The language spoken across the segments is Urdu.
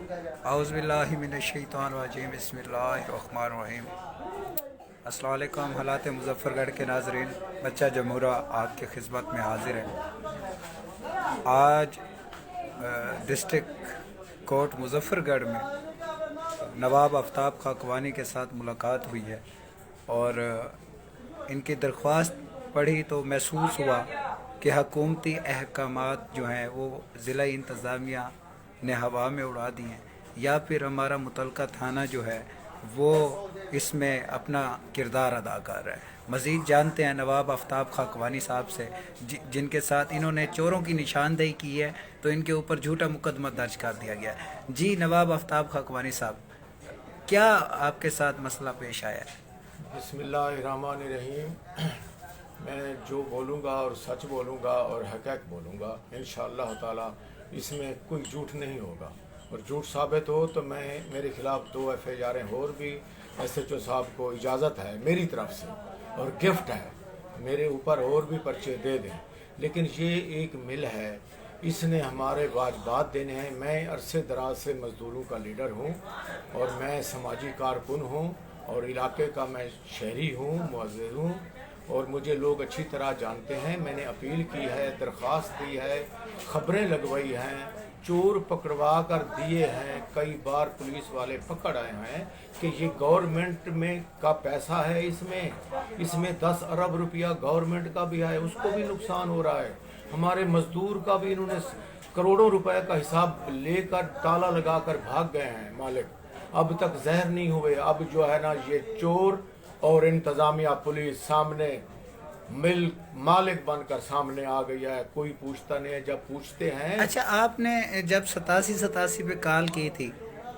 اعوذ باللہ من الشیطان الرجیم، بسم اللہ الرحمن الرحیم۔ السلام علیکم۔ حالات مظفر گڑھ کے ناظرین، بچہ جمہورہ آپ کی خدمت میں حاضر ہے۔ آج ڈسٹرکٹ کورٹ مظفر گڑھ میں نواب آفتاب خاکوانی کے ساتھ ملاقات ہوئی ہے اور ان کی درخواست پڑھی تو محسوس ہوا کہ حکومتی احکامات جو ہیں وہ ضلع انتظامیہ نے ہوا میں اڑا دی ہیں، یا پھر ہمارا متعلقہ تھانہ جو ہے وہ اس میں اپنا کردار ادا کر رہا ہے۔ مزید جانتے ہیں نواب آفتاب خاکوانی صاحب سے، جن کے ساتھ انہوں نے چوروں کی نشاندہی کی ہے تو ان کے اوپر جھوٹا مقدمہ درج کر دیا گیا ہے۔ جی نواب آفتاب خاکوانی صاحب، کیا آپ کے ساتھ مسئلہ پیش آیا ہے؟ بسم اللہ الرحمن الرحیم۔ میں جو بولوں گا اور سچ بولوں گا اور حقیقت بولوں گا انشاءاللہ تعالی، اس میں کوئی جھوٹ نہیں ہوگا، اور جھوٹ ثابت ہو تو میرے خلاف 2 FIR اور بھی SHO صاحب کو اجازت ہے میری طرف سے، اور گفٹ ہے میرے اوپر اور بھی پرچے دے دیں، لیکن یہ ایک مل ہے، اس نے ہمارے واجبات دینے ہیں۔ میں عرصے دراز سے مزدوروں کا لیڈر ہوں اور میں سماجی کارکن ہوں اور علاقے کا میں شہری ہوں، معزز ہوں، اور مجھے لوگ اچھی طرح جانتے ہیں۔ میں نے اپیل کی ہے، درخواست دی ہے، خبریں لگوائی ہیں، چور پکڑوا کر دیے ہیں، کئی بار پولیس والے پکڑ آئے ہیں کہ یہ گورنمنٹ میں کا پیسہ ہے، اس میں 10 ارب روپیہ گورنمنٹ کا بھی ہے، اس کو بھی نقصان ہو رہا ہے۔ ہمارے مزدور کا بھی انہوں نے کروڑوں روپے کا حساب لے کر تالا لگا کر بھاگ گئے ہیں مالک، اب تک زہر نہیں ہوئے۔ اب جو ہے نا یہ چور اور انتظامیہ پولیس سامنے مل مالک بن کر سامنے آ گئی ہے، کوئی پوچھتا نہیں ہے۔ جب پوچھتے ہیں، اچھا، آپ نے جب 87 پہ کال کی تھی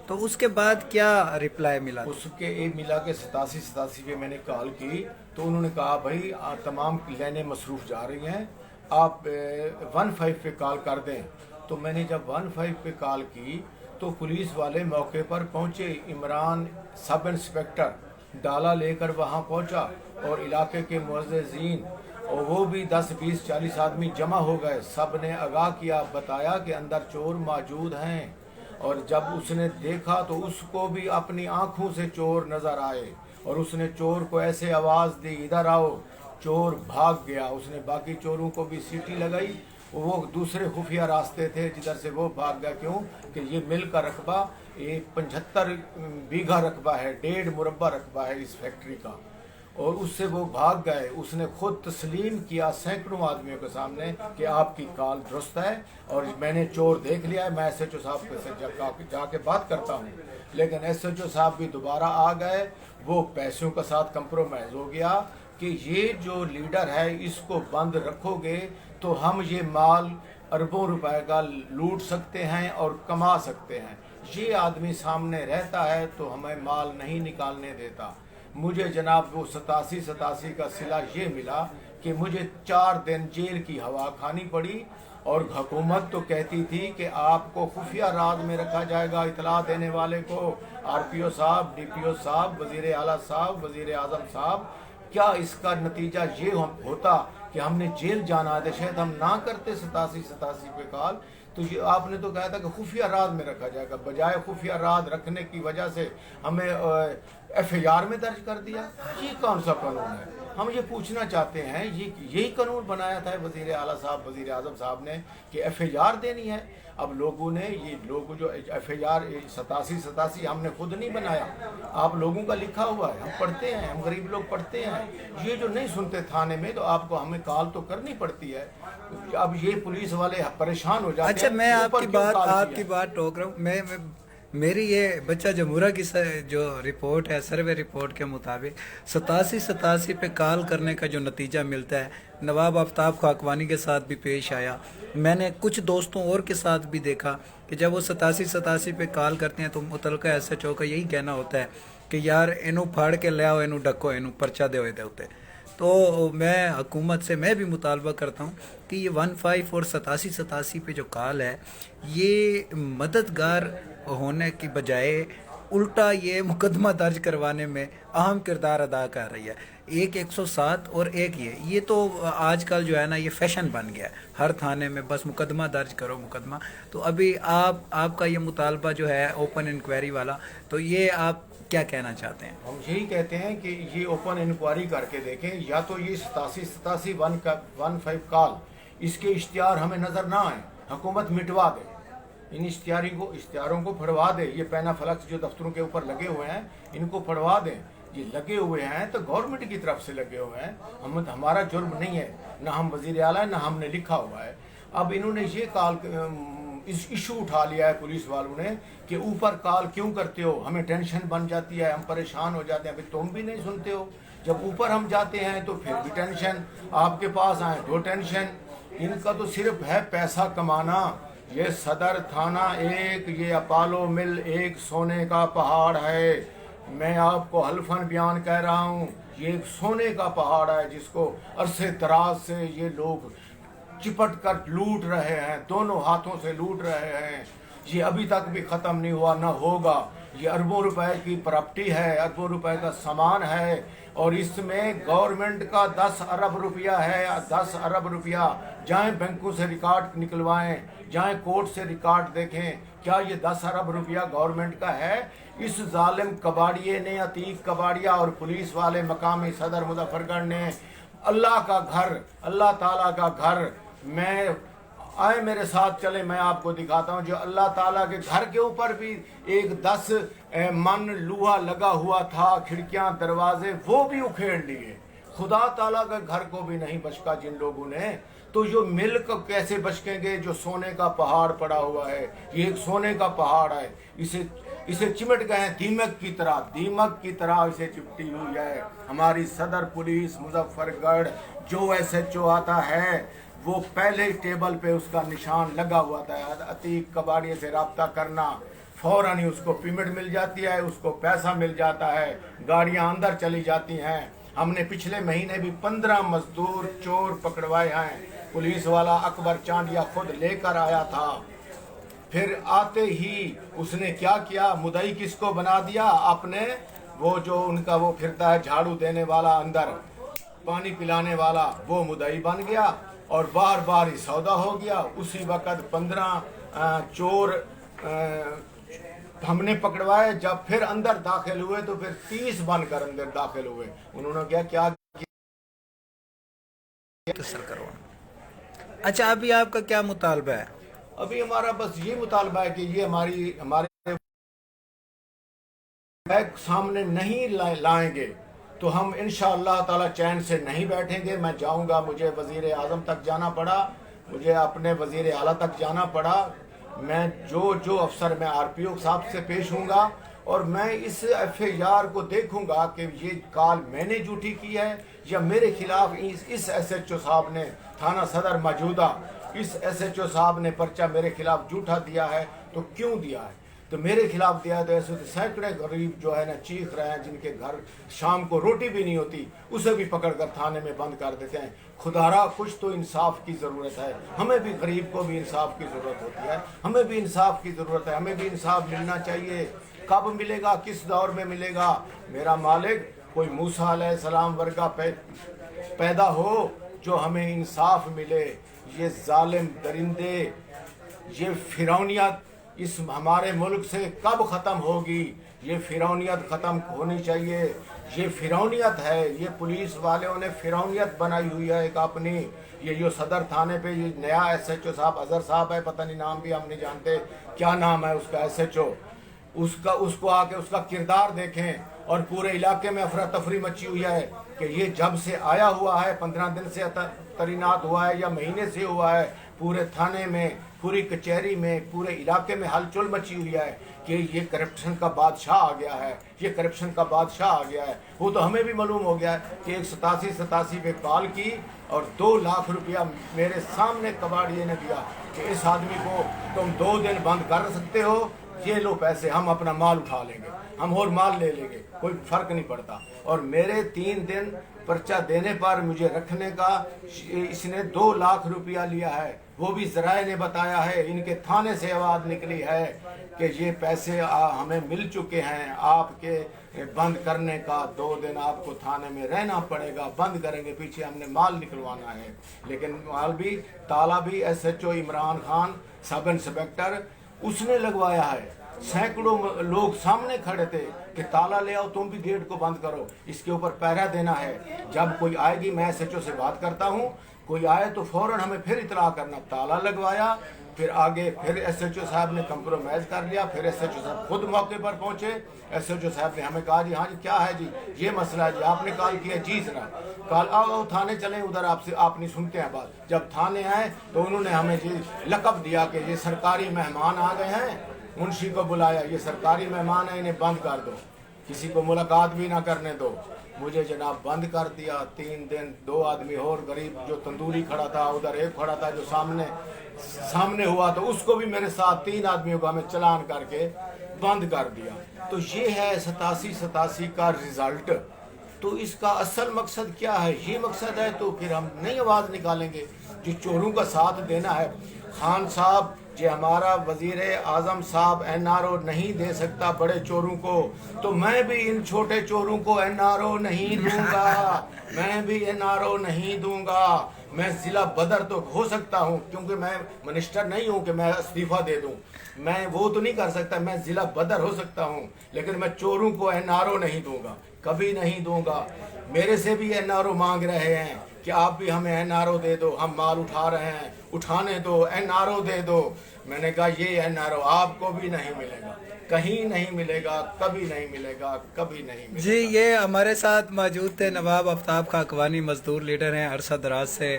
تو اس کے بعد کیا رپلائی ملا؟ اس کے ایک ملا کے 87 پہ میں نے کال کی تو انہوں نے کہا بھائی تمام لائنیں مصروف جا رہی ہیں، آپ 15 پہ کال کر دیں۔ تو میں نے جب 15 پہ کال کی تو پولیس والے موقع پر پہنچے، عمران سب انسپیکٹر ڈالا لے کر وہاں پہنچا، اور علاقے کے معززین اور وہ بھی 10 20 40 آدمی جمع ہو گئے، سب نے آگاہ کیا، بتایا کہ اندر چور موجود ہیں، اور جب اس نے دیکھا تو اس کو بھی اپنی آنکھوں سے چور نظر آئے، اور اس نے چور کو ایسے آواز دی ادھر آؤ، چور بھاگ گیا۔ اس نے باقی چوروں کو بھی سیٹی لگائی، وہ دوسرے خفیہ راستے تھے جدھر سے وہ بھاگ گیا۔ کیوں کہ یہ مل کا رقبہ 75 بیگھا رقبہ ہے، 1.5 مربع رقبہ ہے اس فیکٹری کا، اور اس سے وہ بھاگ گئے۔ اس نے خود تسلیم کیا سینکڑوں آدمیوں کے سامنے کہ آپ کی کال درست ہے اور میں نے چور دیکھ لیا ہے، میں SHO صاحب کے سے جا کے بات کرتا ہوں۔ لیکن SHO صاحب بھی دوبارہ آ گئے، وہ پیسوں کے ساتھ کمپرومائز ہو گیا کہ یہ جو لیڈر ہے اس کو بند رکھو گے تو ہم یہ مال اربوں روپے کا لوٹ سکتے ہیں اور کما سکتے ہیں۔ یہ آدمی سامنے رہتا ہے تو ہمیں مال نہیں نکالنے دیتا۔ مجھے جناب وہ 87 کا صلہ یہ ملا کہ مجھے 4 دن جیل کی ہوا کھانی پڑی، اور حکومت تو کہتی تھی کہ آپ کو خفیہ راز میں رکھا جائے گا، اطلاع دینے والے کو RPO صاحب، DPO صاحب، وزیر اعلیٰ صاحب، وزیر اعظم صاحب۔ کیا اس کا نتیجہ یہ ہوتا کہ ہم نے جیل جانا ہے؟ شاید ہم نہ کرتے 87 پہ کال، تو یہ آپ نے تو کہا تھا کہ خفیہ راز میں رکھا جائے گا، بجائے خفیہ راز رکھنے کی وجہ سے ہمیں FIR میں درج کر دیا۔ یہ کون سا قانون ہے؟ ہم یہ پوچھنا چاہتے ہیں، یہی قانون بنایا تھا وزیر اعلیٰ صاحب، وزیر اعظم صاحب نے کہ FIR دینی ہے۔ اب لوگوں نے یہ لوگ جو FIR 87 ہم نے خود نہیں بنایا، آپ لوگوں کا لکھا ہوا ہے، ہم پڑھتے ہیں، ہم غریب لوگ پڑھتے ہیں۔ یہ جو نہیں سنتے تھانے میں تو آپ کو ہمیں کال تو کرنی پڑتی ہے۔ اب یہ پولیس والے پریشان ہو جاتے ہیں۔ اچھا، میں آپ کی بات ٹوک رہا ہوں۔ میری یہ بچہ جمہورہ کی جو رپورٹ ہے، سروے رپورٹ کے مطابق 87 پہ کال کرنے کا جو نتیجہ ملتا ہے نواب آفتاب خاکوانی کے ساتھ بھی پیش آیا۔ میں نے کچھ دوستوں اور کے ساتھ بھی دیکھا کہ جب وہ 87 پہ کال کرتے ہیں تو متعلقہ SHO کا یہی کہنا ہوتا ہے کہ یار اینو پھاڑ کے لے آؤ، اینو ڈکو، اینو پرچہ دے ہوتے۔ تو میں حکومت سے میں بھی مطالبہ کرتا ہوں کہ یہ 15 اور 87 پہ جو کال ہے یہ مددگار ہونے کی بجائے الٹا یہ مقدمہ درج کروانے میں اہم کردار ادا کر رہی ہے. ایک 107 اور ایک یہ تو آج کل جو ہے نا یہ فیشن بن گیا ہے, ہر تھانے میں بس مقدمہ درج کرو مقدمہ. تو ابھی آپ کا یہ مطالبہ جو ہے اوپن انکوائری والا, تو یہ آپ کیا کہنا چاہتے ہیں؟ ہم یہی کہتے ہیں کہ یہ اوپن انکوائری کر کے دیکھیں, یا تو یہ 87-87-15 کال اس کے اشتہار ہمیں نظر نہ آئیں, حکومت مٹوا دے ان اشتہاروں کو پھڑوا دے. یہ پینا فلکس جو دفتروں کے اوپر لگے ہوئے ہیں ان کو پھڑوا دیں. یہ لگے ہوئے ہیں تو گورنمنٹ کی طرف سے لگے ہوئے ہیں, ہمارا جرم نہیں ہے, نہ ہم وزیر اعلیٰ نہ ہم نے لکھا ہوا ہے. اب انہوں نے یہ کال ایشو اٹھا لیا ہے پولیس والوں نے کہ اوپر کال کیوں کرتے ہو, ہمیں ٹینشن بن جاتی ہے, ہم پریشان ہو جاتے ہیں. تم بھی نہیں سنتے ہو, جب اوپر ہم جاتے ہیں تو پھر بھی ٹینشن, آپ کے پاس آئیں تو ٹینشن. ان کا تو صرف ہے پیسہ کمانا. یہ صدر تھانہ ایک, یہ اپالو مل ایک سونے کا پہاڑ ہے. میں آپ کو حلفاً بیان کہہ رہا ہوں, یہ ایک سونے کا پہاڑ ہے جس کو عرصے دراز سے یہ لوگ چپٹ کر لوٹ رہے ہیں, دونوں ہاتھوں سے لوٹ رہے ہیں. یہ ابھی تک بھی ختم نہیں ہوا, نہ ہوگا. یہ اربوں روپے کی پراپرٹی ہے, اربوں روپے کا سامان ہے, اور اس میں گورنمنٹ کا 10 ارب روپیہ ہے. 10 ارب روپیہ جائیں بینکوں سے ریکارڈ نکلوائیں, جائیں کورٹ سے ریکارڈ دیکھیں, کیا یہ 10 ارب روپیہ گورنمنٹ کا ہے؟ اس ظالم کباڑیے نے, عتیق کباڑیا اور پولیس والے مقامی صدر مظفر گڑھ نے اللہ کا گھر, اللہ تعالیٰ کا گھر, میں آئے میرے ساتھ چلے, میں آپ کو دکھاتا ہوں, جو اللہ تعالیٰ کے گھر کے اوپر بھی ایک 10 من لوہا لگا ہوا تھا, کھڑکیاں دروازے وہ بھی اکھیڑ لیے. خدا تعالیٰ کے گھر کو بھی نہیں بچکا جن لوگوں نے. تو جو ملک کیسے بچکیں گے جو سونے کا پہاڑ پڑا ہوا ہے؟ یہ ایک سونے کا پہاڑ ہے, اسے چمٹ گئے ہیں دیمک کی طرح, دیمک کی طرح اسے چپٹی ہوئی ہے. ہماری صدر پولیس مظفر گڑھ جو SHO آتا ہے وہ پہلے ٹیبل پہ اس کا نشان لگا ہوا تھا, عتیق کباڑیے سے رابطہ کرنا, فوراً ہی اس کو پیمنٹ مل جاتی ہے, اس کو پیسہ مل جاتا ہے, گاڑیاں اندر چلی جاتی ہیں. ہم نے پچھلے مہینے بھی 15 مزدور چور پکڑوائے ہیں, پولیس والا اکبر چانڈیا خود لے کر آیا تھا. پھر آتے ہی اس نے کیا کیا, مدعی کس کو بنا دیا اپنے, وہ جو ان کا وہ پھرتا ہے جھاڑو دینے والا, اندر پانی پلانے والا, وہ مدعی بن گیا اور بار بار ہی سودا ہو گیا. اسی وقت 15 چور ہم نے پکڑوائے. جب پھر اندر داخل ہوئے تو پھر 30 بن کر اندر داخل ہوئے. انہوں نے کیا کرو. اچھا, ابھی آپ کا کیا مطالبہ ہے؟ ابھی ہمارا بس یہ مطالبہ ہے کہ یہ ہمارے سامنے نہیں لائیں گے تو ہم انشاءاللہ تعالی چین سے نہیں بیٹھیں گے. میں جاؤں گا, مجھے وزیر اعظم تک جانا پڑا, مجھے اپنے وزیر اعلیٰ تک جانا پڑا. میں جو افسر میں RPO صاحب سے پیش ہوں گا اور میں اس FIR کو دیکھوں گا کہ یہ کال میں نے جھوٹی کی ہے یا میرے خلاف اس SHO صاحب نے, تھانہ صدر موجودہ اس SHO صاحب نے پرچہ میرے خلاف جھوٹا دیا ہے. تو کیوں دیا ہے؟ تو میرے خلاف دیا ہے تو ایسے سینکڑے غریب جو ہے نا چیخ رہے ہیں, جن کے گھر شام کو روٹی بھی نہیں ہوتی, اسے بھی پکڑ کر تھانے میں بند کر دیتے ہیں. خدا را کچھ تو انصاف کی ضرورت ہے. ہمیں بھی غریب کو بھی انصاف کی ضرورت ہوتی ہے, ہمیں بھی انصاف کی ضرورت ہے, ہمیں بھی انصاف ملنا چاہیے. کب ملے گا, کس دور میں ملے گا؟ میرا مالک کوئی موسیٰ علیہ السلام ورگا پیدا ہو جو ہمیں انصاف ملے. یہ ظالم درندے, یہ فرعونیت اس ہمارے ملک سے کب ختم ہوگی؟ یہ فرعونیت ختم ہونی چاہیے. یہ فرعونیت ہے, یہ پولیس والوں نے فرعونیت بنائی ہوئی ہے ایک اپنی. یہ جو صدر تھانے پہ یہ نیا SHO صاحب, اظہر صاحب ہے, پتہ نہیں نام بھی ہم نہیں جانتے کیا نام ہے اس کا SHO, اس کو آ کے اس کا کردار دیکھیں. اور پورے علاقے میں افراتفری مچی ہوئی ہے کہ یہ جب سے آیا ہوا ہے, 15 دن سے تعینات ہوا ہے یا مہینے سے ہوا ہے, پورے تھانے میں, پوری کچہری میں, پورے علاقے میں ہلچل مچی ہوئی ہے کہ یہ کرپشن کا بادشاہ آ گیا ہے, یہ کرپشن کا بادشاہ آ گیا ہے. وہ تو ہمیں بھی معلوم ہو گیا ہے کہ ایک 87 پہ کال کی اور 2 لاکھ روپیہ میرے سامنے کباڑیے نے دیا کہ اس آدمی کو تم 2 دن بند کر سکتے ہو, یہ لو پیسے, ہم اپنا مال اٹھا لیں گے, ہم اور مال لے لیں گے, کوئی فرق نہیں پڑتا. اور میرے 3 دن پرچہ دینے پر مجھے رکھنے کا اس نے 2 لاکھ روپیہ لیا ہے. وہ بھی ذرائع نے بتایا ہے، ان کے تھانے سے آواز نکلی ہے کہ یہ پیسے ہمیں مل چکے ہیں، آپ کے بند کرنے کا 2 دن آپ کو تھانے میں رہنا پڑے گا، بند کریں گے، پیچھے ہم نے مال نکلوانا ہے۔ لیکن مال بھی، تالا بھی S H O Imran Khan sub inspector اس نے لگوایا ہے۔ سینکڑوں لوگ سامنے کھڑے تھے کہ تالا لے آؤ، تم بھی گیٹ کو بند کرو، اس کے اوپر پہرا دینا ہے، جب کوئی آئے گی میں ایس ایچ او سے بات کرتا ہوں، کوئی آئے تو فوراً ہمیں پھر اطلاع کرنا۔ تالا لگوایا، پھر آگے پھر ایس ایچ او صاحب نے کمپرومائز کر لیا، پھر ایس ایچ او صاحب خود موقع پر پہنچے۔ ایس ایچ او صاحب نے ہمیں کہا جی ہاں جی کیا ہے جی یہ مسئلہ ہے جی، آپ نے کال کیا جی جناب، کال آؤ تھانے چلیں، ادھر آپ سے آپ نہیں سنتے ہیں بات۔ جب تھانے آئے تو انہوں نے ہمیں جی لقب دیا کہ یہ سرکاری مہمان آ گئے ہیں، منشی کو بلایا، یہ سرکاری مہمان ہیں، انہیں بند کر دو، کسی کو ملاقات بھی نہ کرنے دو۔ مجھے جناب بند کر دیا 3 دن۔ 2 آدمی اور غریب جو تندوری کھڑا تھا، ادھر ایک کھڑا تھا جو سامنے ہوا، تو اس کو بھی میرے ساتھ 3 آدمیوں کو ہمیں چلان کر کے بند کر دیا۔ تو یہ ہے 87 کا رزلٹ۔ تو اس کا اصل مقصد کیا ہے؟ یہ مقصد ہے تو پھر ہم نئی آواز نکالیں گے، جو چوروں کا ساتھ دینا ہے۔ خان صاحب جو ہمارا وزیر اعظم صاحب این آر او نہیں دے سکتا بڑے چوروں کو، تو میں بھی ان چھوٹے چوروں کو این آر او نہیں دوں گا، میں بھی این آر او نہیں دوں گا۔ میں ضلع بدر تو ہو سکتا ہوں، کیونکہ میں منسٹر نہیں ہوں کہ میں استعفیٰ دے دوں، میں وہ تو نہیں کر سکتا، میں ضلع بدر ہو سکتا ہوں، لیکن میں چوروں کو این آر او نہیں دوں گا، کبھی نہیں دوں گا۔ میرے سے بھی این آر او مانگ رہے ہیں کہ آپ بھی ہمیں این آر او دے دو، ہم مال اٹھا رہے ہیں، اٹھانے دو، این آر او دے دو۔ میں نے کہا یہ این آر او آپ کو بھی نہیں ملے گا، کہیں نہیں ملے گا، کبھی نہیں ملے گا، کبھی نہیں ملے گا۔ جی یہ ہمارے ساتھ موجود تھے نواب آفتاب خاکوانی، مزدور لیڈر ہیں، عرصہ دراز سے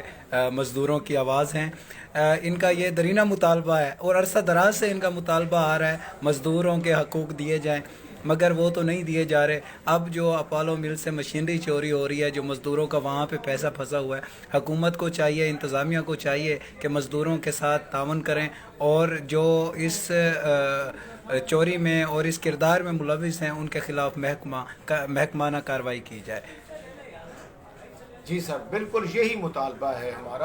مزدوروں کی آواز ہیں۔ ان کا یہ درینہ مطالبہ ہے اور عرصہ دراز سے ان کا مطالبہ آ رہا ہے مزدوروں کے حقوق دیے جائیں، مگر وہ تو نہیں دیے جا رہے۔ اب جو اپولو مل سے مشینری چوری ہو رہی ہے، جو مزدوروں کا وہاں پہ پیسہ پھنسا ہوا ہے، حکومت کو چاہیے، انتظامیہ کو چاہیے کہ مزدوروں کے ساتھ تعاون کریں، اور جو اس چوری میں اور اس کردار میں ملوث ہیں ان کے خلاف محکمانہ کارروائی کی جائے۔ جی سر، بالکل یہی مطالبہ ہے ہمارا۔